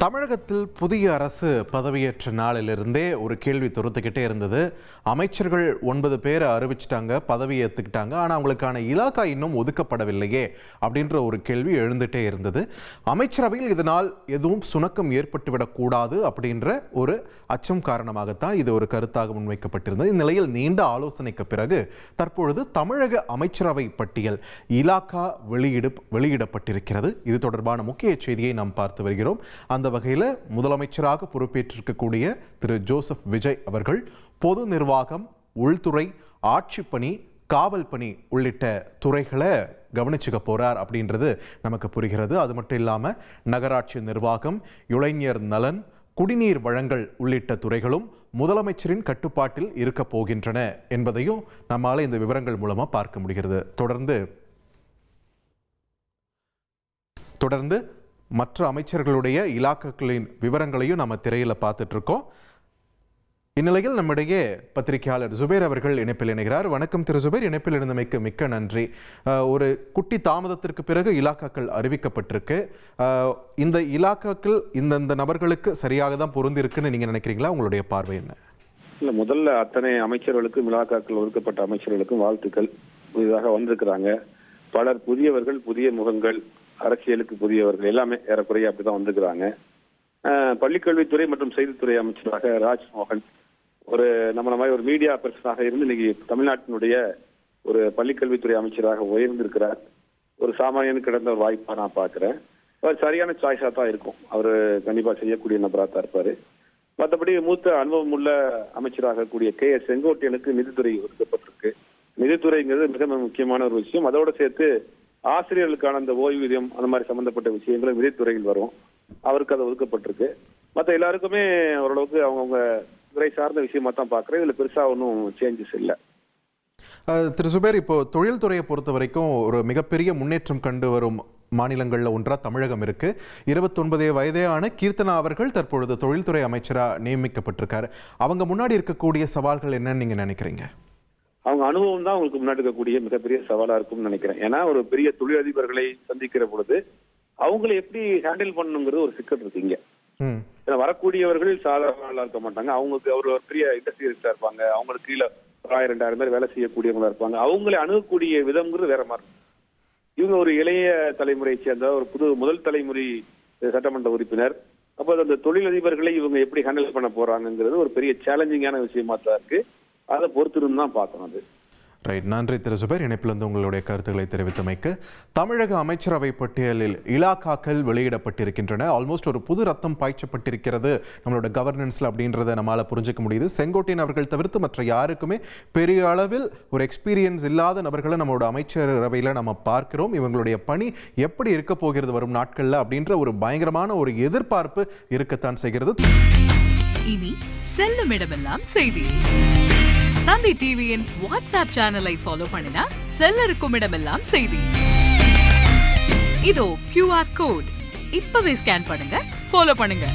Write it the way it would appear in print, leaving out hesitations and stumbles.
தமிழகத்தில் புதிய அரசு பதவியேற்ற நாளிலிருந்தே ஒரு கேள்வி தொடுத்துக்கிட்டே இருந்தது. அமைச்சர்கள் 9 பேரை அறிவிச்சிட்டாங்க, பதவி ஏற்றுக்கிட்டாங்க, ஆனால் அவங்களுக்கான இலாக்கா இன்னும் ஒதுக்கப்படவில்லையே அப்படின்ற ஒரு கேள்வி எழுந்துகிட்டே இருந்தது. அமைச்சரவையில் இதனால் எதுவும் சுணக்கம் ஏற்பட்டுவிடக்கூடாது அப்படின்ற ஒரு அச்சம் காரணமாகத்தான் இது ஒரு கருத்தாக முன்வைக்கப்பட்டிருந்தது. இந்நிலையில் நீண்ட ஆலோசனைக்கு பிறகு தற்பொழுது தமிழக அமைச்சரவை பட்டியல் இலாக்கா வெளியிடப்பட்டிருக்கிறது. இது தொடர்பான முக்கிய செய்தியை நாம் பார்த்து வருகிறோம். அந்த வகையில் முதலமைச்சராக பொறுப்பேற்றிருக்கக்கூடிய திரு ஜோசப் விஜய் அவர்கள் பொது நிர்வாகம், உள்துறை, ஆட்சிப்பணி, காவல் பணி உள்ளிட்ட துறைகளை கவனிச்சுக்க போறார் அப்படின்றது நமக்கு புரிகிறது. அது மட்டும் இல்லாமல் நகராட்சி நிர்வாகம், இளைஞர் நலன், குடிநீர் வழங்கல் உள்ளிட்ட துறைகளும் முதலமைச்சரின் கட்டுப்பாட்டில் இருக்க போகின்றன என்பதையும் நம்மால இந்த விவரங்கள் மூலமா பார்க்க முடிகிறது. தொடர்ந்து மற்ற அமைச்சர்களுடைய இலாக்காக்களின் விவரங்களையும் நம்ம திரையில பார்த்துட்டு இருக்கோம். இந்நிலையில் நம்மிடையே பத்திரிகையாளர் ஜுபேர் அவர்கள் இணைப்பில் இணைகிறார். வணக்கம் திரு ஜுபேர், இணைப்பில் இருந்தமைக்கு மிக்க நன்றி. ஒரு குட்டி தாமதத்திற்கு பிறகு இலாக்காக்கள் அறிவிக்கப்பட்டிருக்கு. இந்த இலாக்காக்கள் இந்த நபர்களுக்கு சரியாக தான் பொருந்தி இருக்குன்னு நீங்க நினைக்கிறீங்களா? உங்களுடைய பார்வை என்ன? இல்ல, முதல்ல அத்தனை அமைச்சர்களுக்கும் இலாக்காக்கள் ஒதுக்கப்பட்ட அமைச்சர்களுக்கும் வாழ்த்துக்கள். புதிதாக வந்திருக்கிறாங்க பலர், புதியவர்கள், புதிய முகங்கள், அரசியலுக்கு புதியவர்கள், எல்லாமே ஏறக்குறைய அப்படிதான் வந்துக்கிறாங்க. பள்ளிக்கல்வித்துறை மற்றும் செய்தித்துறை அமைச்சராக ராஜ்மோகன் ஒரு நம்மள மாதிரி ஒரு மீடியா பர்சனாக இருந்து இன்னைக்கு தமிழ்நாட்டினுடைய ஒரு பள்ளிக்கல்வித்துறை அமைச்சராக உயர்ந்திருக்கிறார். ஒரு சாமானியனுக்கு கிடந்த ஒரு வாய்ப்பா நான் பாக்குறேன். அவர் சரியான சாய்ஸா தான் இருக்கும். அவர் கண்டிப்பா செய்யக்கூடிய நபரா தான் இருப்பாரு. மற்றபடி மூத்த அனுபவம் உள்ள அமைச்சராக கூடிய KS செங்கோட்டையனுக்கு நிதித்துறை ஒதுக்கப்பட்டிருக்கு. நிதித்துறைங்கிறது மிக முக்கியமான ஒரு விஷயம். அதோட சேர்த்து ஆசிரியர்களுக்கான அந்த ஓய்வூதியம் அந்த மாதிரி சம்பந்தப்பட்ட விஷயங்களும் நிதித்துறையில் வரும். அவருக்கு அது ஒதுக்கப்பட்டிருக்கு. மற்ற எல்லாருக்குமே ஓரளவுக்கு அவங்கவுங்க துறை சார்ந்த விஷயமா தான் பார்க்குறேன். இதில் பெருசா ஒன்றும் சேஞ்சஸ் இல்லை. திரு சுபேர், இப்போ தொழில்துறையை பொறுத்த வரைக்கும் ஒரு மிகப்பெரிய முன்னேற்றம் கண்டு வரும் மாநிலங்களில் ஒன்றா தமிழகம் இருக்கு. 29 வயதேயான கீர்த்தனா அவர்கள் தற்பொழுது தொழில்துறை அமைச்சராக நியமிக்கப்பட்டிருக்காரு. அவங்க முன்னாடி இருக்கக்கூடிய சவால்கள் என்னன்னு நீங்க நினைக்கிறீங்க? அவங்க அனுபவம் தான் அவங்களுக்கு முன்னாடி இருக்கக்கூடிய மிகப்பெரிய சவாலா இருக்கும்னு நினைக்கிறேன். ஏன்னா ஒரு பெரிய தொழிலதிபர்களை சந்திக்கிற பொழுது அவங்களை எப்படி ஹேண்டில் பண்ணணுங்கிறது ஒரு சிக்கல் இருக்கு இங்க. வரக்கூடியவர்கள் சாதாரண இருக்க மாட்டாங்க. அவங்களுக்கு ஒரு பெரிய இண்டஸ்ட்ரியலிஸ்டா இருப்பாங்க. அவங்களுக்கு கீழே 1000-2000 பேர் வேலை செய்யக்கூடியவங்களா இருப்பாங்க. அவங்களை அணுகக்கூடிய விதம்ங்கிறது வேற மாதிரி. இவங்க ஒரு இளைய தலைமுறையை சேர்ந்த ஒரு முதல் தலைமுறை சட்டமன்ற உறுப்பினர். அப்போ அந்த தொழிலதிபர்களை இவங்க எப்படி ஹேண்டில் பண்ண போறாங்கிறது ஒரு பெரிய சேலஞ்சிங்கான விஷயமா தான் இருக்கு. அதை பொறுத்திருந்து தான் பார்க்கணும். அது ரைட். நன்றி திரு சுபேர், இணைப்பிலிருந்து உங்களுடைய கருத்துக்களை தெரிவித்தமைக்கு. தமிழக அமைச்சரவை பட்டியலில் இலாக்காக்கள் வெளியிடப்பட்டிருக்கின்றன. ஆல்மோஸ்ட் ஒரு புது ரத்தம் பாய்ச்சப்பட்டிருக்கிறது நம்மளோட கவர்னன்ஸ்ல அப்படின்றத நம்மளால புரிஞ்சுக்க முடியுது. செங்கோட்டையன் அவர்கள் தவிர்த்து மற்ற யாருக்குமே பெரிய அளவில் ஒரு எக்ஸ்பீரியன்ஸ் இல்லாத நபர்களை நம்மளோட அமைச்சரவையில் நம்ம பார்க்கிறோம். இவங்களுடைய பணி எப்படி இருக்க போகிறது வரும் நாட்கள்ல அப்படின்ற ஒரு பயங்கரமான ஒரு எதிர்பார்ப்பு இருக்கத்தான் செய்கிறது. இனி செல்லும் இடமெல்லாம் செய்தி. தந்தி டிவியின் வாட்ஸ்அப் சேனலை ஃபாலோ பண்ணினா செல்ல இருக்கும் இடமெல்லாம் செய்தி. இதோ QR கோட் இப்பவே ஸ்கேன் பண்ணுங்க, ஃபாலோ பண்ணுங்க.